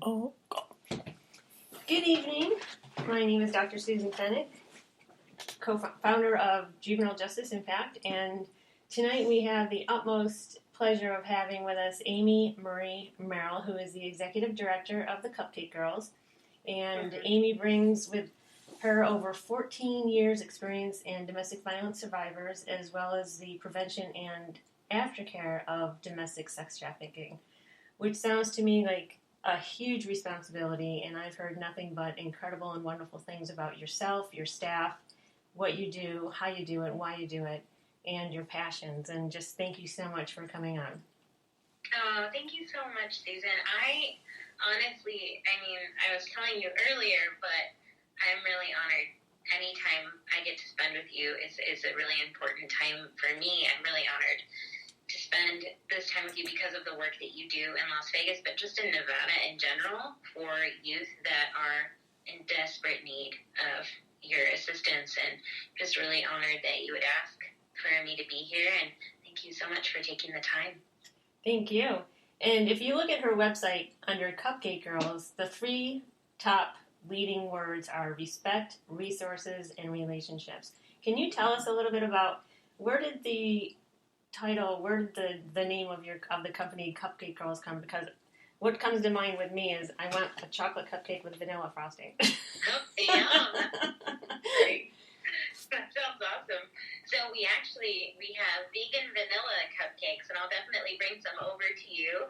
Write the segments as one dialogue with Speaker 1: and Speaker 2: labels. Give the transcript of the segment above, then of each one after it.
Speaker 1: Oh, God. Good evening. My name is Dr. Susan Feneck, co-founder of Juvenile Justice Impact, and tonight we have the utmost pleasure of having with us Amy Marie Merrill, who is the executive director of the Cupcake Girls. And Amy brings with her over 14 years experience in domestic violence survivors, as well as the prevention and aftercare of domestic sex trafficking, which sounds to me like a huge responsibility, and I've heard nothing but incredible and wonderful things about yourself, your staff, what you do, how you do it, why you do it, and your passions. And just thank you so much for coming on.
Speaker 2: Oh, thank you so much, Susan. I was telling you earlier, but I'm really honored. Anytime I get to spend with you is a really important time for me. I'm really honored to spend this time with you because of the work that you do in Las Vegas, but just in Nevada in general for youth that are in desperate need of your assistance, and just really honored that you would ask for me to be here, and thank you so much for taking the time.
Speaker 1: Thank you. And if you look at her website under Cupcake Girls, the three top leading words are respect, resources, and relationships. Can you tell us a little bit about where did the name of the company Cupcake Girls come? Because what comes to mind with me is I want a chocolate cupcake with vanilla frosting.
Speaker 2: Oh, yeah. Great. That sounds awesome. So we have vegan vanilla cupcakes, and I'll definitely bring some over to you.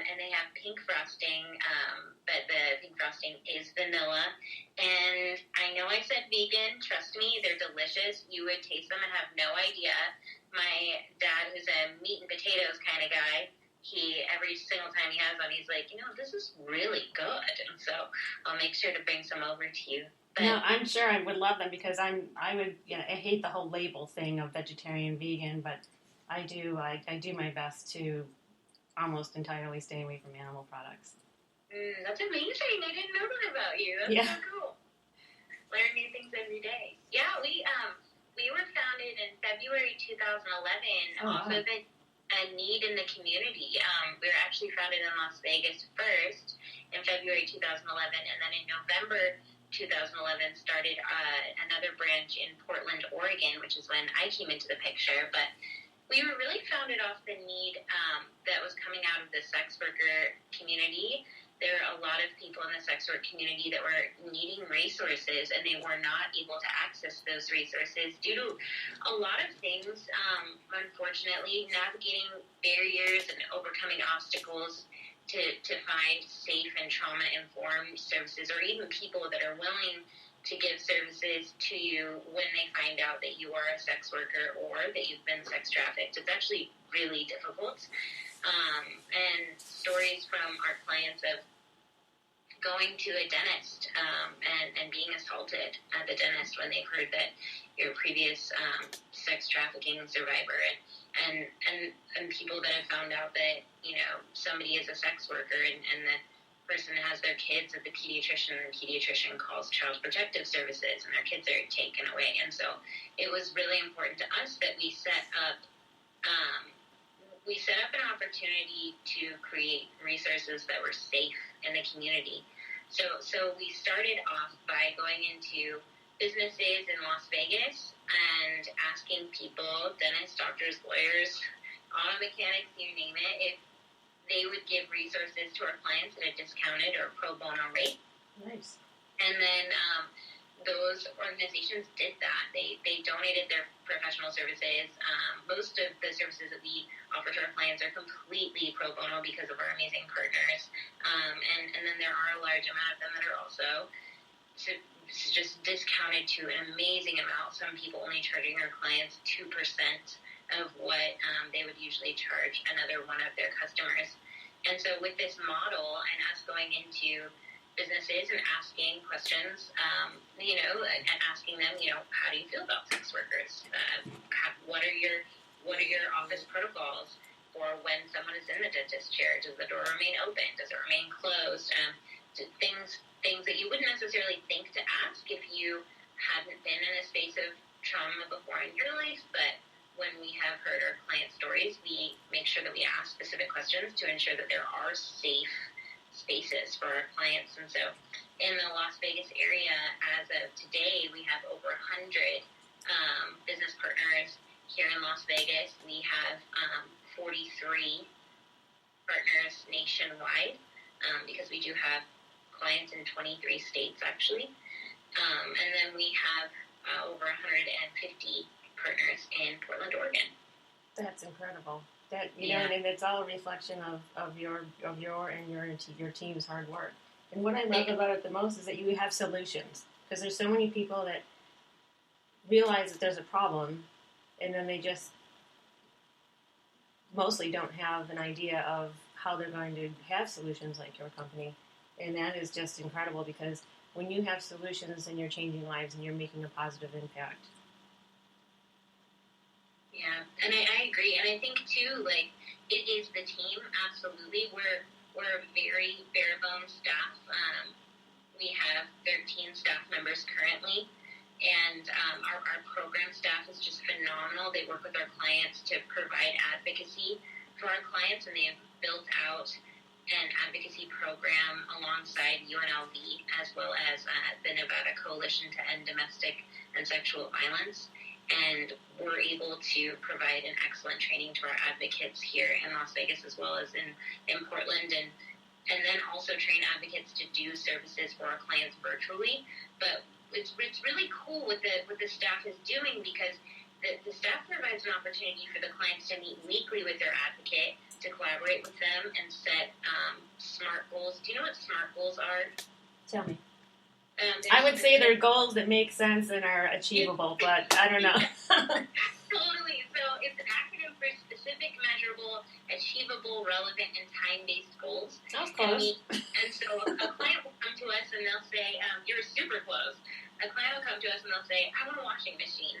Speaker 2: And they have pink frosting, but the pink frosting is vanilla. And I know I said vegan. Trust me, they're delicious. You would taste them and have no idea. My dad, who's a meat and potatoes kind of guy, every single time he has one, he's like, this is really good. And so I'll make sure to bring some over to you. But,
Speaker 1: no, I'm sure I would love them because I hate the whole label thing of vegetarian, vegan, but I do my best to almost entirely stay away from animal products.
Speaker 2: That's amazing. I didn't know that about you. That's so cool. Learn new things every day. Yeah, we were founded in February 2011 off of a need in the community. We were actually founded in Las Vegas first in February 2011, and then in November 2011 started another branch in Portland, Oregon, which is when I came into the picture. But we were really founded off the need that was coming out of the sex worker community. There are a lot of people in the sex work community that were needing resources, and they were not able to access those resources due to a lot of things, unfortunately, navigating barriers and overcoming obstacles to find safe and trauma-informed services, or even people that are willing to give services to you when they find out that you are a sex worker or that you've been sex trafficked. It's actually really difficult. And stories from our clients of going to a dentist and being assaulted at the dentist when they've heard that you're a previous sex trafficking survivor, and people that have found out that somebody is a sex worker and the person has their kids at the pediatrician, and the pediatrician calls Child Protective Services, and their kids are taken away. And so it was really important to us that we set up an opportunity to create resources that were safe in the community. So we started off by going into businesses in Las Vegas and asking people, dentists, doctors, lawyers, auto mechanics, you name it, if they would give resources to our clients at a discounted or pro bono rate.
Speaker 1: Nice.
Speaker 2: And then those organizations did that. They donated their professional services. Most of the services that we offer to our clients are completely pro bono because of our amazing partners. And then there are a large amount of them that are also just discounted to an amazing amount. Some people only charging their clients 2% of what they would usually charge another one of their customers. And so with this model and us going into businesses and asking questions, and asking them, how do you feel about sex workers? What are your office protocols for when someone is in the dentist chair? Does the door remain open? Does it remain closed? Things that you wouldn't necessarily think to ask if you hadn't been in a space of trauma before in your life, but when we have heard our client stories, we make sure that we ask specific questions to ensure that there are safe spaces for our clients. And so in the Las Vegas area, as of today, we have over 100 business partners here in Las Vegas. We have 43 partners nationwide, because we do have clients in 23 states, actually. And then we have over 150 partners in Portland, Oregon.
Speaker 1: That's incredible. That know, and it's all a reflection of your and your team's hard work. And what I love about it the most is that you have solutions, because there's so many people that realize that there's a problem, and then they just mostly don't have an idea of how they're going to have solutions like your company. And that is just incredible, because when you have solutions, then you're changing lives and you're making a positive impact.
Speaker 2: Yeah, and I agree. And I think, too, like, it is the team, absolutely. We're a very bare-bones staff. We have 13 staff members currently, and our program staff is just phenomenal. They work with our clients to provide advocacy for our clients, and they have built out an advocacy program alongside UNLV, as well as the Nevada Coalition to End Domestic and Sexual Violence. And we're able to provide an excellent training to our advocates here in Las Vegas, as well as in Portland, and then also train advocates to do services for our clients virtually. But it's really cool what the staff is doing, because the staff provides an opportunity for the clients to meet weekly with their advocate, to collaborate with them and set SMART goals. Do you know what SMART goals are?
Speaker 1: Tell me. I would say they're goals that make sense and are achievable, but I don't know.
Speaker 2: Totally. So it's an acronym for specific, measurable, achievable, relevant, and time-based goals.
Speaker 1: Sounds close.
Speaker 2: And so a client will come to us and they'll say, you're super close. A client will come to us and they'll say, I want a washing machine.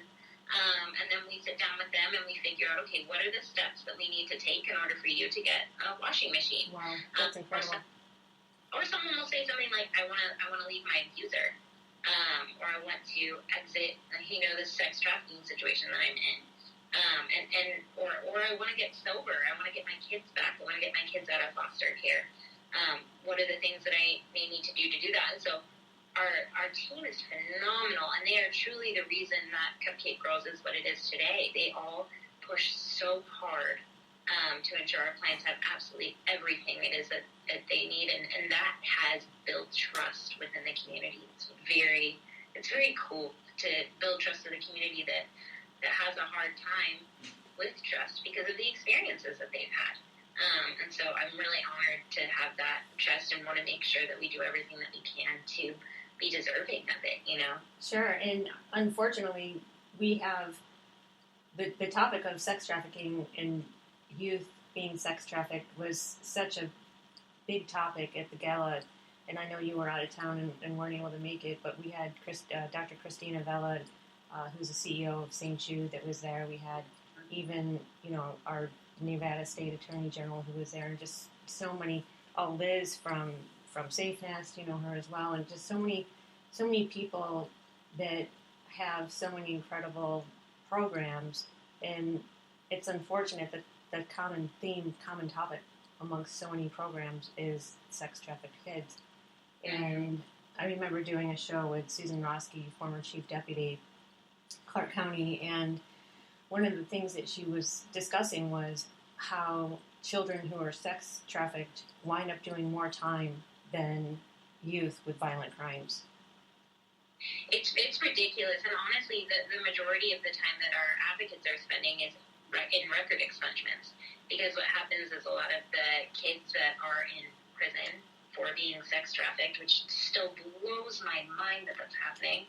Speaker 2: And then we sit down with them and we figure out, okay, what are the steps that we need to take in order for you to get a washing machine?
Speaker 1: Wow, that's incredible.
Speaker 2: Or someone will say something like, I want to leave my abuser, or I want to exit, the sex trafficking situation that I'm in, or I want to get sober. I want to get my kids back. I want to get my kids out of foster care. What are the things that I may need to do that? And so our team is phenomenal, and they are truly the reason that Cupcake Girls is what it is today. They all push so hard to ensure our clients have absolutely everything it is that they need, and that has built trust within the community. It's very cool to build trust in a community that has a hard time with trust because of the experiences that they've had. And so I'm really honored to have that trust and want to make sure that we do everything that we can to be deserving of it,
Speaker 1: Sure, and unfortunately, we have the topic of sex trafficking and youth being sex trafficked was such a big topic at the gala, and I know you were out of town and weren't able to make it, but we had Dr. Christina Vela, who's the CEO of St. Jude, that was there. We had even, our Nevada State Attorney General who was there, and just so many, Liz from Safe Nest, her as well, and just so many people that have so many incredible programs, and it's unfortunate that the common topic amongst so many programs is sex trafficked kids. And I remember doing a show with Susan Roski, former Chief Deputy, Clark County, and one of the things that she was discussing was how children who are sex trafficked wind up doing more time than youth with violent crimes.
Speaker 2: It's ridiculous, and honestly, the majority of the time that our advocates are spending is in record expungements, because what happens is a lot of the kids that are in prison for being sex trafficked, which still blows my mind that that's happening,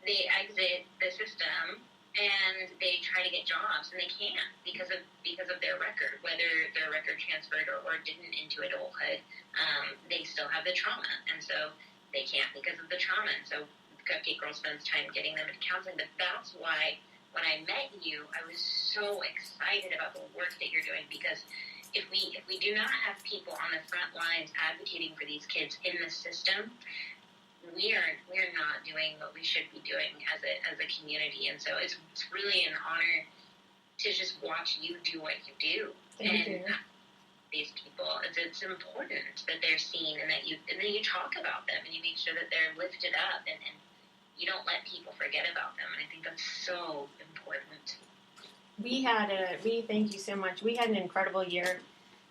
Speaker 2: they exit the system and they try to get jobs, and they can't because of their record, whether their record transferred or didn't into adulthood. They still have the trauma, and so they can't because of the trauma. And so Cupcake Girl spends time getting them into counseling, but that's why when I met you, I was so excited about the work that you're doing, because if we do not have people on the front lines advocating for these kids in the system, we are not doing what we should be doing as a community. And so it's really an honor to just watch you do what you do.
Speaker 1: Thank you.
Speaker 2: these people. It's important that they're seen and that you talk about them and you make sure that they're lifted up and you don't let people forget about them. And I think that's so important.
Speaker 1: Thank you so much. We had an incredible year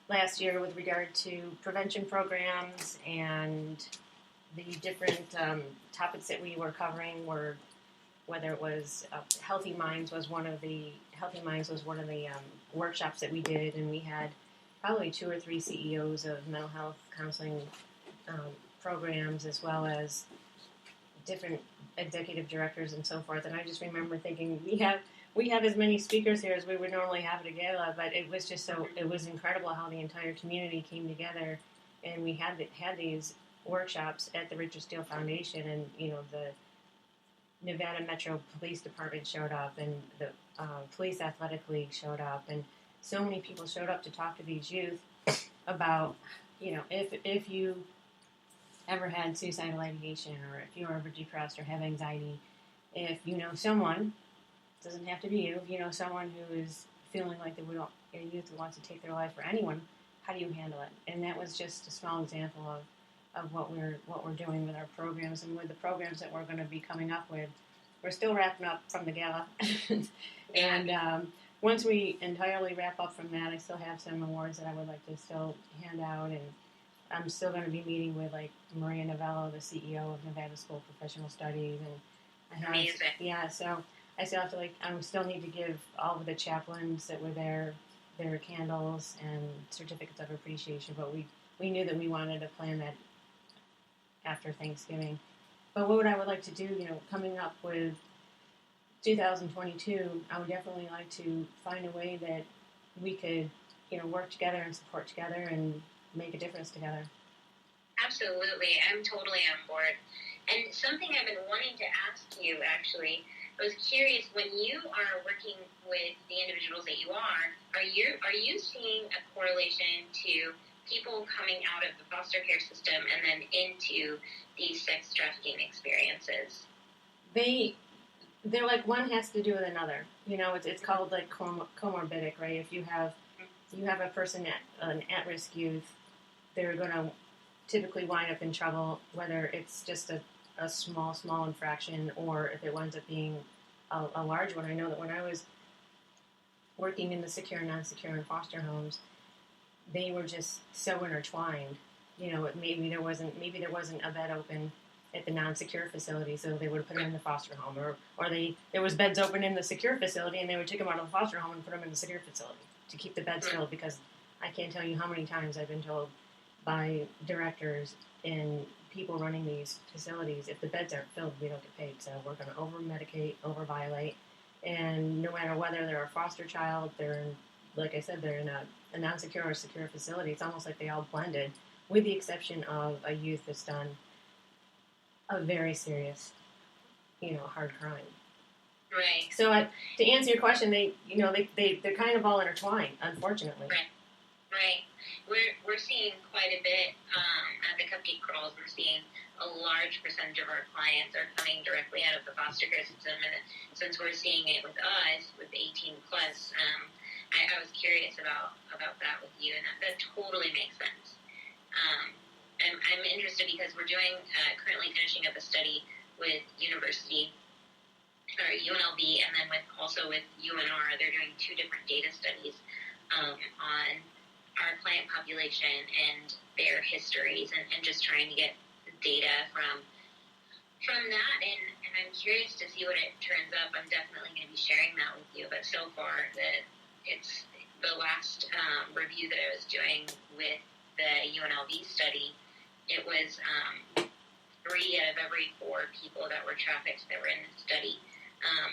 Speaker 1: last year with regard to prevention programs, and the different topics that we were covering were, whether it was Healthy Minds was one of the workshops that we did, and we had probably 2 or 3 CEOs of mental health counseling programs, as well as different executive directors and so forth. And I just remember thinking, we have as many speakers here as we would normally have at a gala, but it was just it was incredible how the entire community came together, and we had these workshops at the Richard Steele Foundation, and the Nevada Metro Police Department showed up, and the Police Athletic League showed up, and so many people showed up to talk to these youth about, if you ever had suicidal ideation, or if you're ever depressed or have anxiety, if you know someone, doesn't have to be you, if you know someone who is feeling like a youth who wants to take their life, or anyone, how do you handle it? And that was just a small example of what we're doing with our programs, and with the programs that we're going to be coming up with. We're still wrapping up from the gala, and once we entirely wrap up from that, I still have some awards that I would like to still hand out, and I'm still going to be meeting with Maria Novello, the CEO of Nevada School of Professional Studies, and so I still have to I still need to give all of the chaplains that were there their candles and certificates of appreciation, but we knew that we wanted to plan that after Thanksgiving. But what I would like to do, coming up with 2022, I would definitely like to find a way that we could, work together and support together and make a difference together.
Speaker 2: Absolutely. I'm totally on board. And something I've been wanting to ask you, actually, I was curious, when you are working with the individuals that you are you seeing a correlation to people coming out of the foster care system and then into these sex trafficking experiences?
Speaker 1: They're like, one has to do with another. It's called comorbidic, right? If you have a person an at-risk youth, they're going to typically wind up in trouble, whether it's just a small infraction, or if it winds up being a large one. I know that when I was working in the secure and non-secure and foster homes, they were just so intertwined. Maybe there wasn't a bed open at the non-secure facility, so they would put them in the foster home, or there was beds open in the secure facility, and they would take them out of the foster home and put them in the secure facility to keep the beds filled, because I can't tell you how many times I've been told by directors and people running these facilities, if the beds aren't filled, we don't get paid, so we're going to over-medicate, over-violate, and no matter whether they're a foster child, they're in a non-secure or secure facility, it's almost like they all blended, with the exception of a youth that's done a very serious, hard crime.
Speaker 2: Right.
Speaker 1: So to answer your question, they're kind of all intertwined, unfortunately.
Speaker 2: Right. We're seeing quite a bit at the Cupcake Girls. We're seeing a large percentage of our clients are coming directly out of the foster care system, and since we're seeing it with us, with 18 plus, I was curious about that with you, and that totally makes sense. I'm interested because we're doing currently finishing up a study with University or UNLV, and then also with UNR. They're doing 2 different data studies on our client population and their histories, and just trying to get data from that, and I'm curious to see what it turns up. I'm definitely going to be sharing that with you, but so far it's the last review that I was doing with the UNLV study, it was 3 out of every 4 people that were trafficked that were in the study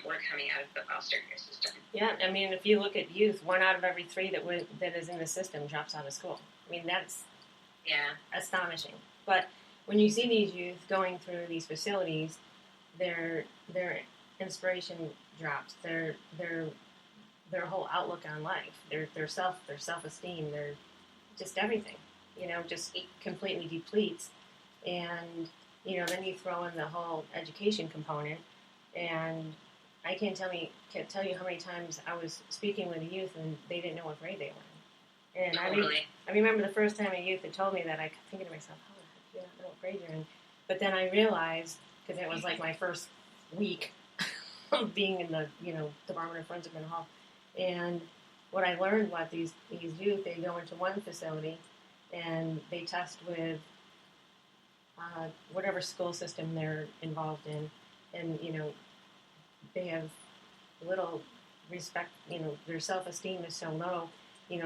Speaker 2: were coming out of the foster care system.
Speaker 1: Yeah, I mean, if you look at youth, 1 out of every 3 that is in the system drops out of school. I mean, that's astonishing. But when you see these youth going through these facilities, their inspiration drops. Their whole outlook on life, their self-esteem, their just everything, just completely depletes. And then you throw in the whole education component, and I can't tell you how many times I was speaking with a youth and they didn't know what grade they were And
Speaker 2: totally.
Speaker 1: I remember the first time a youth had told me that, I kept thinking to myself, oh, I don't know what grade you're in. But then I realized, because it was like my first week of being in the, Department of Forensic Mental Health, and what I learned was these youth, they go into one facility and they test with whatever school system they're involved in, and they have little respect. Their self-esteem is so low.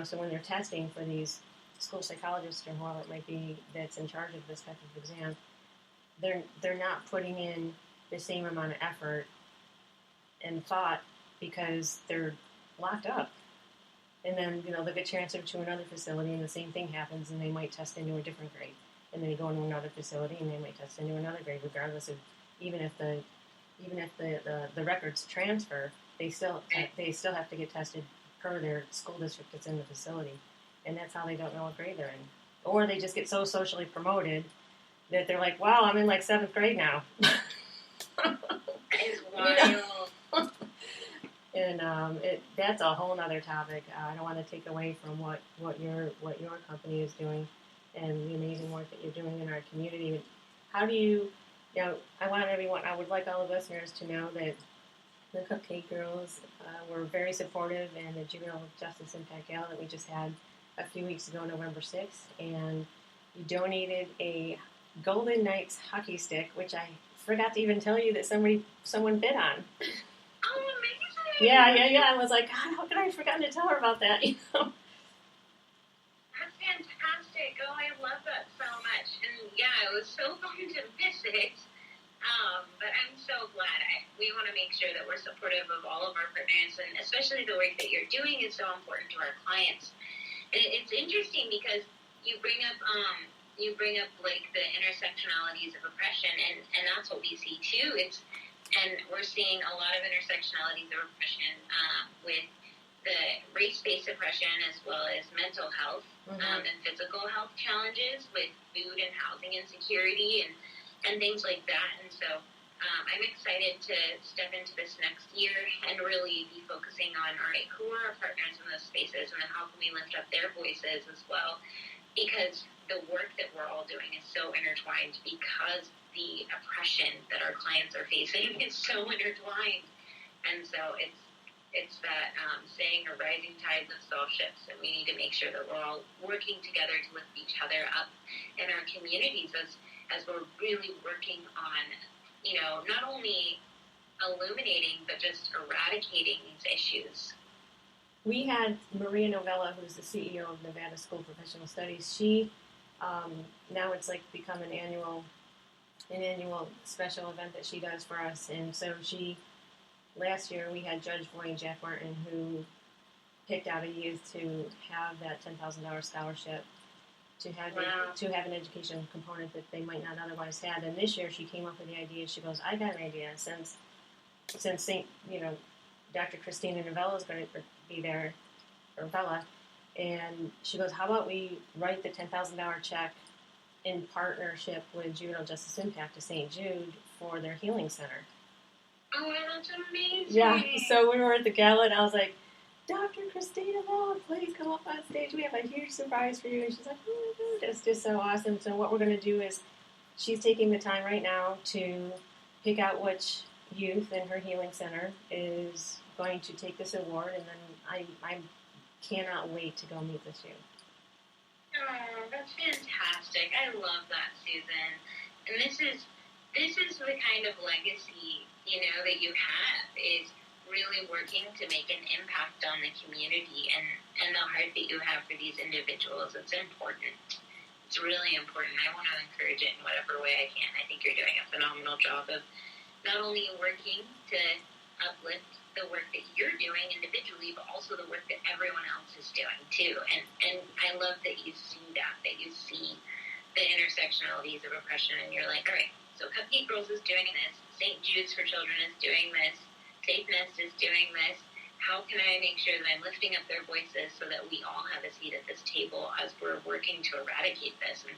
Speaker 1: So when they're testing for these school psychologists or whoever it might be that's in charge of this type of exam, they're not putting in the same amount of effort and thought because they're locked up. And then, they'll get transferred to another facility and the same thing happens and they might test into a different grade. And then they go into another facility and they might test into another grade, regardless of even if the records transfer, they still have to get tested per their school district that's in the facility. And that's how they don't know what grade they're in. Or they just get so socially promoted that they're like, wow, I'm in like 7th grade now.
Speaker 2: It's wild.
Speaker 1: And that's a whole other topic. I don't want to take away from what your company is doing and the amazing work that you're doing in our community. How do you, I would like all the listeners to know that the Cupcake girls were very supportive in the Juvenile Justice Impact Gala that we just had a few weeks ago, November 6th, and you donated a Golden Knights hockey stick, which I forgot to even tell you that someone bid on.
Speaker 2: Oh, amazing!
Speaker 1: Yeah. I was like, God, how could I have forgotten to tell her about that?
Speaker 2: That's fantastic. Oh, I love that so much. And yeah, it was so fun to miss it. But I'm so glad. We want to make sure that we're supportive of all of our partners, and especially the work that you're doing is so important to our clients. And it's interesting because you bring up like the intersectionalities of oppression, and that's what we see too. And we're seeing a lot of intersectionalities of oppression with the race-based oppression as well as mental health and physical health challenges with food and housing insecurity and things like that. And so I'm excited to step into this next year and really be focusing on, all right, who are our partners in those spaces, and then how can we lift up their voices as well, because the work that we're all doing is so intertwined, because the oppression that our clients are facing is so intertwined. And so it's that saying, a rising tide lifts all ships, and we need to make sure that we're all working together to lift each other up in our communities as we're really working on, not only illuminating, but just eradicating these issues.
Speaker 1: We had Maria Novella, who's the CEO of Nevada School of Professional Studies. She, now it's like become an annual special event that she does for us. And so last year we had Judge Boy and Jack Martin, who picked out a youth to have that $10,000 scholarship, to have an educational component that they might not otherwise have. And this year she came up with the idea. She goes, I got an idea, since Dr. Christina Novella is going to be there, or Bella, and she goes, how about we write the $10,000 check in partnership with Juvenile Justice Impact to St. Jude for their healing center.
Speaker 2: Oh, that's amazing.
Speaker 1: Yeah, so we were at the gala, and I was like, Dr. Christina Novella, please come up on stage. We have a huge surprise for you. And she's like, oh my God, it's just so awesome. So what we're going to do is, she's taking the time right now to pick out which youth in her healing center is going to take this award, and then I cannot wait to go meet this youth.
Speaker 2: Oh, that's fantastic. I love that, Susan. And this is the kind of legacy, that you have, is really working to make an impact on the community, and the heart that you have for these individuals. It's important. It's really important. I want to encourage it in whatever way I can. I think you're doing a phenomenal job of not only working to uplift the work that you're doing individually, but also the work that everyone else is doing too. And I love that you see that you see the intersectionalities of oppression, and you're like, all right, so Cupcake Girls is doing this, St. Jude's for Children is doing this, Safe Nest is doing this. How can I make sure that I'm lifting up their voices so that we all have a seat at this table as we're working to eradicate this? And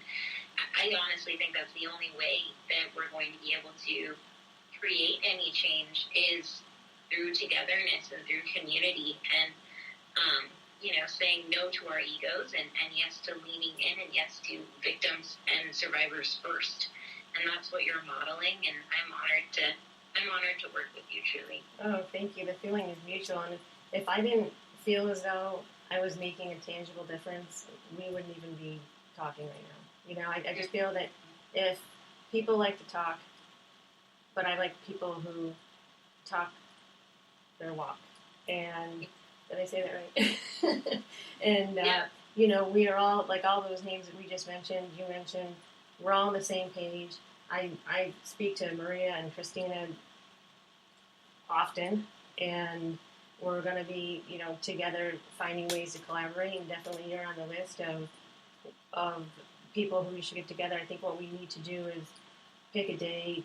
Speaker 2: I honestly think that's the only way that we're going to be able to create any change is through togetherness and through community. And saying no to our egos and yes to leaning in and yes to victims and survivors first. And that's what you're modeling, and I'm honored to work with you, truly.
Speaker 1: Oh, thank you. The feeling is mutual, and if I didn't feel as though I was making a tangible difference, we wouldn't even be talking right now. I just feel that if people like to talk, but I like people who talk their walk. And did I say that right? And, we are all, like all those names that we just mentioned, you mentioned, we're all on the same page. I speak to Maria and Christina often, and we're going to be, together finding ways to collaborate, and definitely you're on the list of people who we should get together. I think what we need to do is pick a day,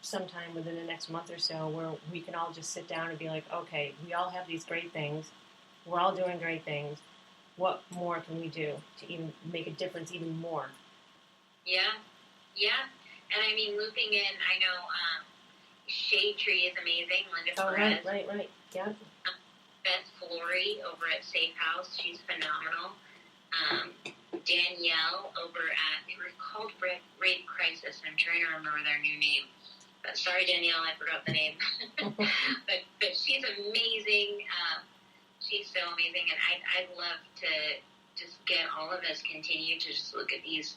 Speaker 1: sometime within the next month or so where we can all just sit down and be like, okay, we all have these great things. We're all doing great things. What more can we do to even make a difference even more?
Speaker 2: Yeah. And I mean, looping in, I know Shade Tree is amazing. Linda Perez.
Speaker 1: Right. Yeah.
Speaker 2: Beth Flory over at Safe House. She's phenomenal. Danielle over at, they were called Rape Crisis. I'm trying to remember their new name. But sorry, Danielle, I forgot the name. but she's amazing. She's so amazing, and I'd love to just get all of us continue to just look at these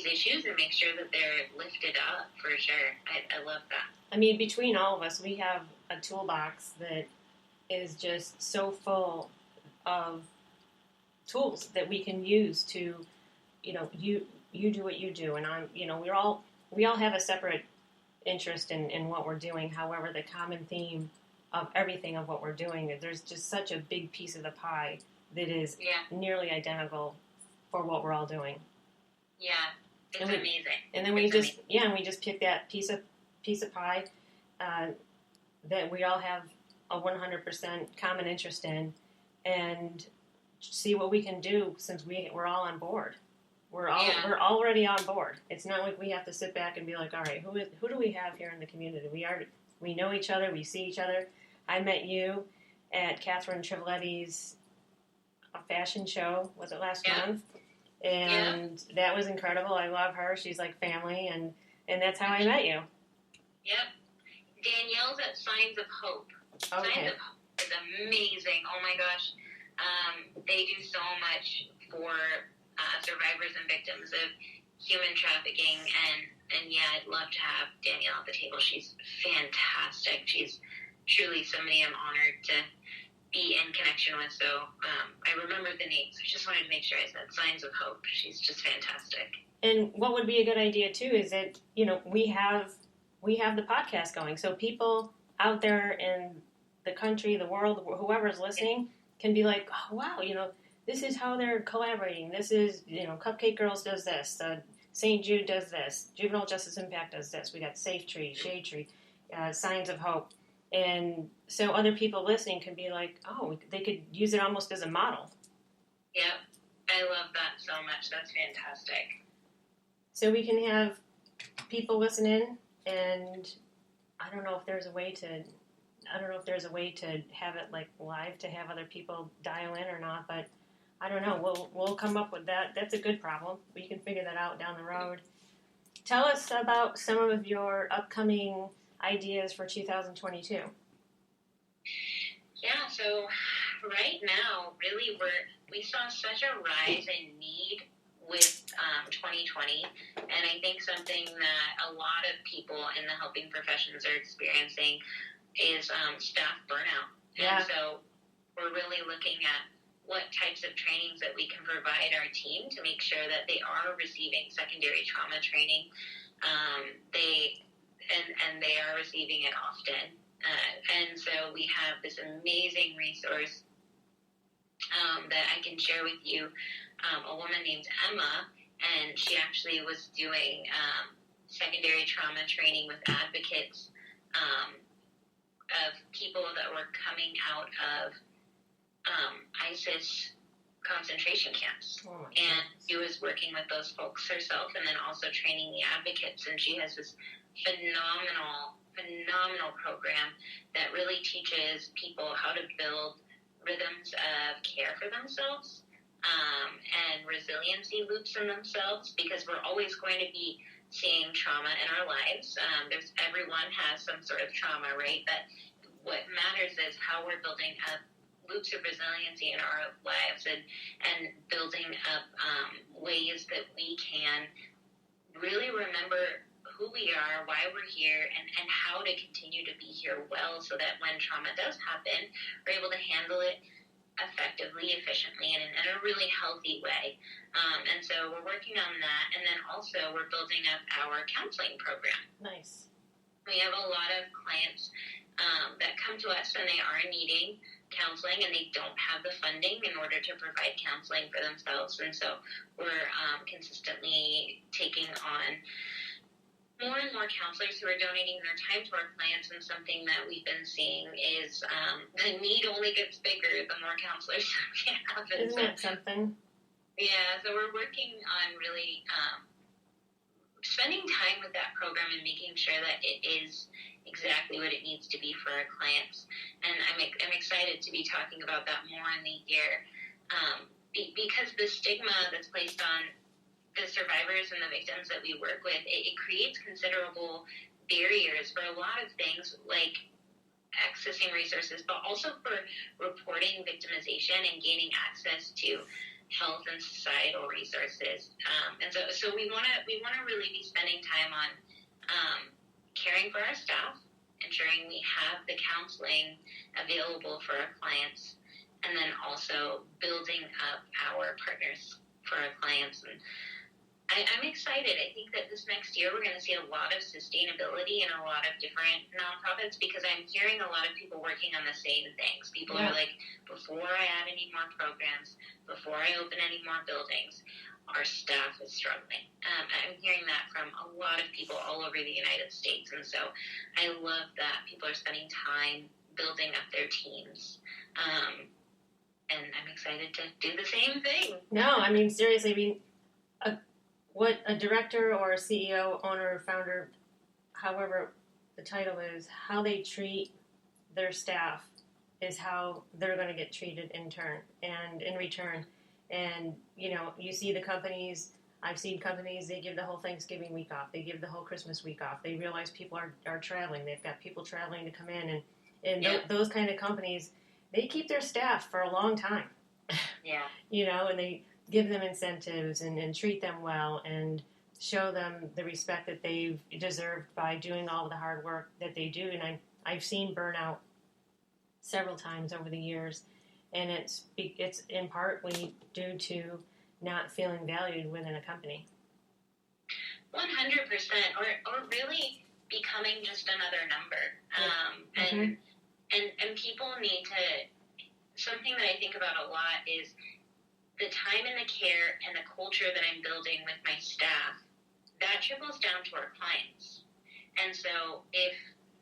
Speaker 2: issues and make sure that they're lifted up for sure. I love that.
Speaker 1: I mean, between all of us, we have a toolbox that is just so full of tools that we can use to, you do what you do, and I'm, we all have a separate interest in what we're doing. However, the common theme of everything of what we're doing, there's just such a big piece of the pie that is nearly identical for what we're all doing.
Speaker 2: Yeah, it's amazing.
Speaker 1: And then we just pick that piece of pie that we all have a 100% common interest in, and see what we can do since we're all on board. We're already on board. It's not like we have to sit back and be like, all right, who do we have here in the community? We know each other. We see each other. I met you at Catherine Trivoletti's fashion show. Was it last month? And that was incredible. I love her. She's like family, and that's how I met you.
Speaker 2: Yep. Danielle's at Signs of Hope.
Speaker 1: Okay.
Speaker 2: Signs of Hope is amazing. Oh my gosh. They do so much for survivors and victims of human trafficking, and I'd love to have Danielle at the table. She's fantastic. She's truly somebody I'm honored to be in connection with. So I remembered the names. I just wanted to make sure I said Signs of Hope. She's just fantastic. And
Speaker 1: what would be a good idea too is that we have the podcast going, so people out there in the country, the world, whoever's listening can be like, oh wow, this is how they're collaborating. This is, Cupcake Girls does this. St. Jude does this. Juvenile Justice Impact does this. We got Safe Tree, Shade Tree, Signs of Hope. And so other people listening can be like, oh, they could use it almost as a model.
Speaker 2: Yep. I love that so much. That's fantastic.
Speaker 1: So we can have people listen in, and I don't know if there's a way to have it like live to have other people dial in or not, but I don't know. We'll come up with that. That's a good problem. We can figure that out down the road. Tell us about some of your upcoming ideas for 2022.
Speaker 2: Yeah, so right now, really, we saw such a rise in need with 2020, and I think something that a lot of people in the helping professions are experiencing is staff burnout.
Speaker 1: Yeah.
Speaker 2: And so we're really looking at what types of trainings that we can provide our team to make sure that they are receiving secondary trauma training. They are receiving it often. And so we have this amazing resource that I can share with you. A woman named Emma, and she actually was doing secondary trauma training with advocates of people that were coming out of ISIS concentration camps.
Speaker 1: Oh,
Speaker 2: and she was working with those folks herself, and then also training the advocates. And she has this phenomenal program that really teaches people how to build rhythms of care for themselves and resiliency loops in themselves, because we're always going to be seeing trauma in our lives. Everyone has some sort of trauma, right? But what matters is how we're building up loops of resiliency in our lives and building up ways that we can really remember who we are, why we're here, and how to continue to be here well, so that when trauma does happen, we're able to handle it effectively, efficiently, and in a really healthy way. And so we're working on that. And then also we're building up our counseling program.
Speaker 1: Nice.
Speaker 2: We have a lot of clients that come to us and they are needing counseling and they don't have the funding in order to provide counseling for themselves. And so we're consistently taking on more and more counselors who are donating their time to our clients. And something that we've been seeing is the need only gets bigger the more counselors we have.
Speaker 1: Isn't that something?
Speaker 2: Yeah, so we're working on really spending time with that program and making sure that it is exactly what it needs to be for our clients. And I'm excited to be talking about that more in the year, because the stigma that's placed on the survivors and the victims that we work with, it creates considerable barriers for a lot of things, like accessing resources, but also for reporting victimization and gaining access to health and societal resources. And so we want to really be spending time on caring for our staff, ensuring we have the counseling available for our clients, and then also building up our partners for our clients. And I'm excited. I think that this next year we're going to see a lot of sustainability in a lot of different nonprofits, because I'm hearing a lot of people working on the same things. People are like, before I add any more programs, before I open any more buildings, our staff is struggling. I'm hearing that from a lot of people all over the United States. And so I love that people are spending time building up their teams. And I'm excited to do the same thing.
Speaker 1: No, I mean, seriously, what a director or a CEO, owner, founder, however the title is, how they treat their staff is how they're going to get treated in return. And, you see the companies, I've seen companies, they give the whole Thanksgiving week off. They give the whole Christmas week off. They realize people are traveling. They've got people traveling to come in. And those kind of companies, they keep their staff for a long time.
Speaker 2: Yeah.
Speaker 1: And they give them incentives and treat them well and show them the respect that they've deserved by doing all of the hard work that they do. And I've seen burnout several times over the years, and it's in part due to not feeling valued within a company.
Speaker 2: 100%, or really becoming just another number. And people need to, something that I think about a lot is the time and the care and the culture that I'm building with my staff, that trickles down to our clients. And so if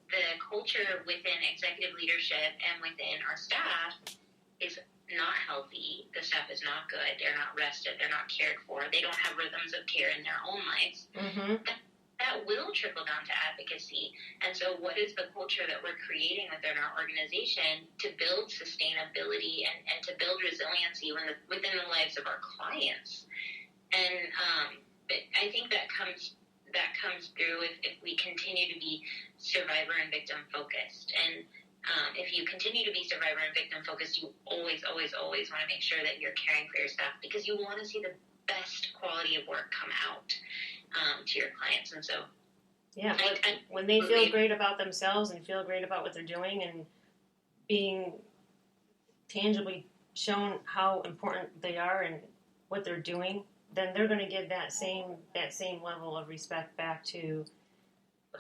Speaker 2: the culture within executive leadership and within our staff is not healthy, the staff is not good, they're not rested, they're not cared for, they don't have rhythms of care in their own lives, that will trickle down to advocacy. And so what is the culture that we're creating within our organization to build sustainability and to build resiliency within the lives of our clients? And but I think that comes through if we continue to be survivor and victim focused. And if you continue to be survivor and victim focused, you always want to make sure that you're caring for your staff, because you want to see the best quality of work come out to your clients. And so
Speaker 1: when they feel great about themselves and feel great about what they're doing and being tangibly shown how important they are and what they're doing, then they're going to give that same level of respect back to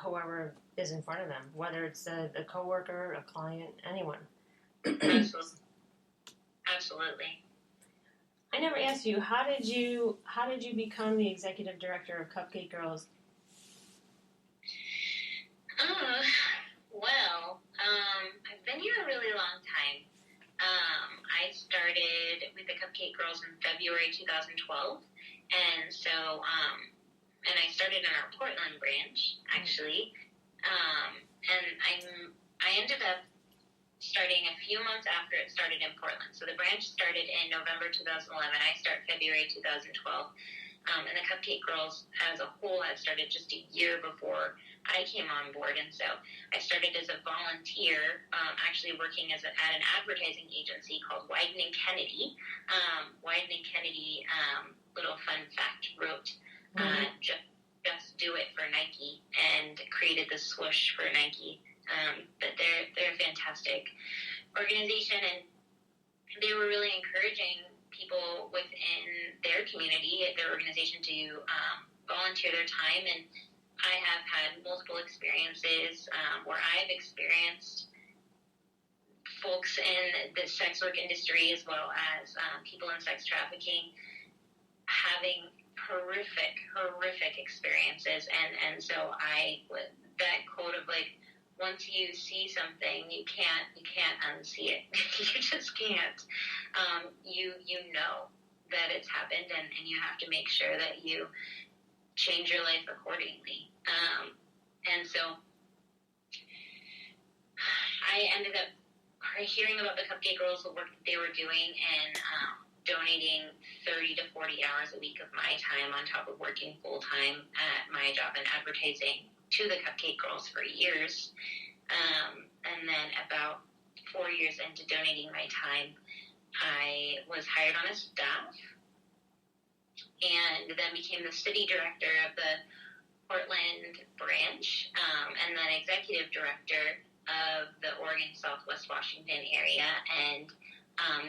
Speaker 1: whoever is in front of them, whether it's a coworker, a client, anyone.
Speaker 2: Absolutely.
Speaker 1: I never asked you, how did you become the executive director of Cupcake Girls?
Speaker 2: I've been here a really long time. I started with the Cupcake Girls in February 2012, and so and I started in our Portland branch, actually, and I ended up starting a few months after it started in Portland. So the branch started in November 2011. I start February 2012. And the Cupcake Girls as a whole had started just a year before I came on board. And so I started as a volunteer, actually working at an advertising agency called Wieden & Kennedy. Wieden & Kennedy, little fun fact, wrote Just Do It for Nike and created the swoosh for Nike. But they're a fantastic organization, and they were really encouraging people within their community, their organization, to volunteer their time. And I have had multiple experiences where I've experienced folks in the sex work industry as well as people in sex trafficking having horrific experiences. And so that quote of like, once you see something, you can't unsee it. You just can't. You know that it's happened, and you have to make sure that you change your life accordingly. And so I ended up hearing about the Cupcake Girls, the work that they were doing, and donating 30 to 40 hours a week of my time on top of working full-time at my job in advertising to the Cupcake Girls for years. And then about 4 years into donating my time, I was hired on a staff and then became the city director of the Portland branch, and then executive director of the Oregon Southwest Washington area. And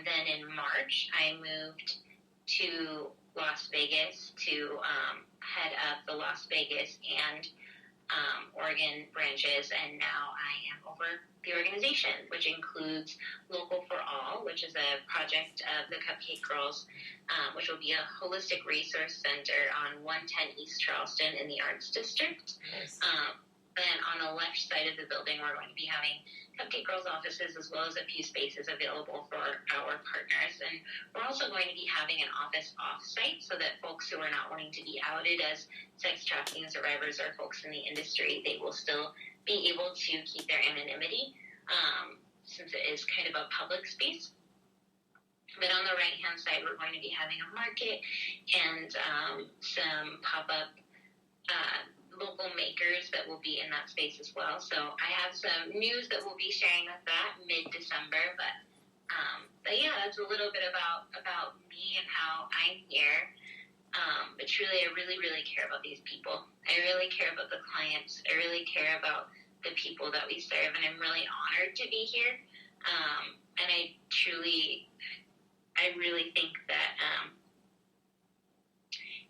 Speaker 2: then in March, I moved to Las Vegas to head up the Las Vegas and Oregon branches, and now I am over the organization, which includes Local for All, which is a project of the Cupcake Girls, which will be a holistic resource center on 110 East Charleston in the Arts District. Nice. Then on the left side of the building, we're going to be having Cupcake Girls offices as well as a few spaces available for our partners. And we're also going to be having an office off-site so that folks who are not wanting to be outed as sex trafficking survivors or folks in the industry, they will still be able to keep their anonymity since it is kind of a public space. But on the right-hand side, we're going to be having a market and some pop-up local makers that will be in that space as well. So I have some news that we'll be sharing with that mid-December, but yeah, that's a little bit about me and how I'm here. But truly, I really care about these people. I really care about the clients. I really care about the people that we serve, and I'm really honored to be here. And I really think that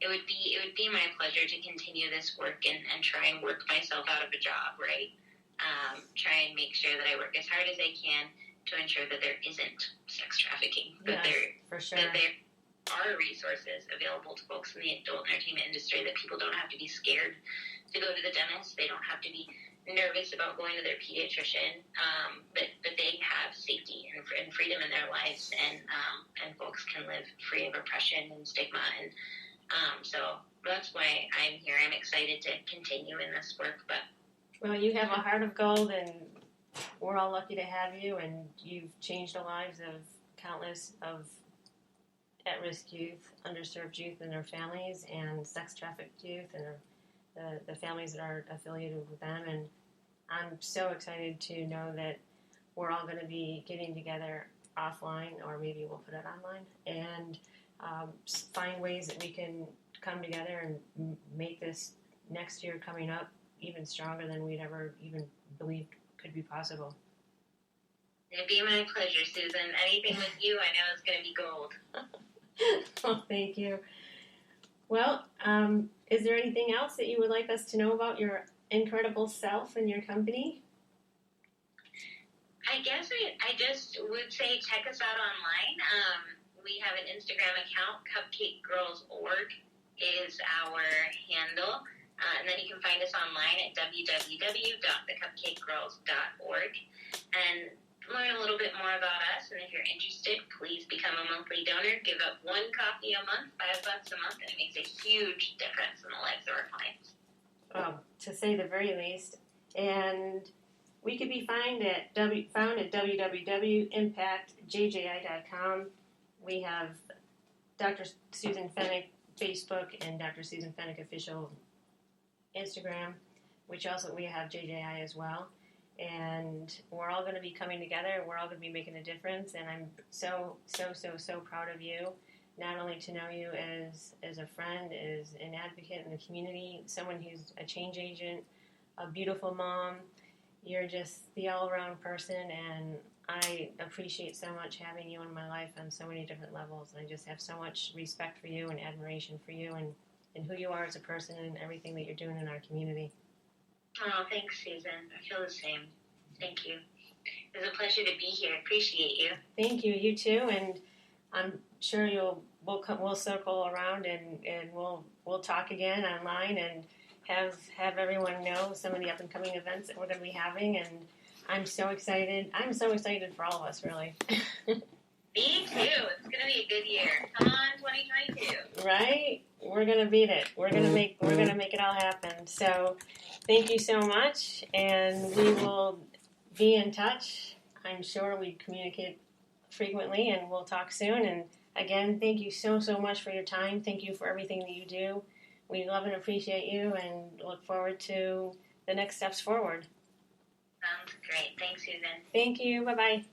Speaker 2: it would be my pleasure to continue this work and try and work myself out of a job, right? Try and make sure that I work as hard as I can to ensure that there isn't sex trafficking, that there are resources available to folks in the adult entertainment industry, that people don't have to be scared to go to the dentist, they don't have to be nervous about going to their pediatrician, but they have safety and freedom in their lives, and folks can live free of oppression and stigma, and so that's why I'm here. I'm excited to continue in this work. But
Speaker 1: well, you have a heart of gold, and we're all lucky to have you, and you've changed the lives of countless of at-risk youth, underserved youth and their families, and sex-trafficked youth and the families that are affiliated with them. And I'm so excited to know that we're all going to be getting together offline, or maybe we'll put it online, and find ways that we can come together and make this next year coming up even stronger than we'd ever even believed could be possible.
Speaker 2: It'd be my pleasure, Susan. Anything with you, I know is going to be gold.
Speaker 1: Well, thank you. Well, is there anything else that you would like us to know about your incredible self and your company?
Speaker 2: I guess I just would say check us out online. We have an Instagram account, CupcakeGirls.org is our handle. And then you can find us online at www.thecupcakegirls.org and learn a little bit more about us. And if you're interested, please become a monthly donor. Give up one coffee a month, $5 a month, and it makes a huge difference in the lives of our clients.
Speaker 1: To say the very least. And we could be found at www.impactjji.com. We have Dr. Susan Feneck Facebook and Dr. Susan Feneck official Instagram, which also we have JJI as well. And we're all going to be coming together. We're all going to be making a difference. And I'm so proud of you. Not only to know you as a friend, as an advocate in the community, someone who's a change agent, a beautiful mom. You're just the all-around person, and I appreciate so much having you in my life on so many different levels. I just have so much respect for you and admiration for you and who you are as a person and everything that you're doing in our community.
Speaker 2: Oh, thanks, Susan. I feel the same. Thank you. It was a pleasure to be here. I appreciate you.
Speaker 1: Thank you. You too. And I'm sure we'll circle around and we'll talk again online and have everyone know some of the up and coming events that we're going to be having. And I'm so excited. I'm so excited for all of us, really.
Speaker 2: Me too. It's going to be a good year. Come on, 2022.
Speaker 1: Right? We're going to beat it. We're going to make it all happen. So, thank you so much, and we will be in touch. I'm sure we communicate frequently, and we'll talk soon. And again, thank you so much for your time. Thank you for everything that you do. We love and appreciate you, and look forward to the next steps forward.
Speaker 2: Sounds great. Thanks, Susan.
Speaker 1: Thank you. Bye-bye.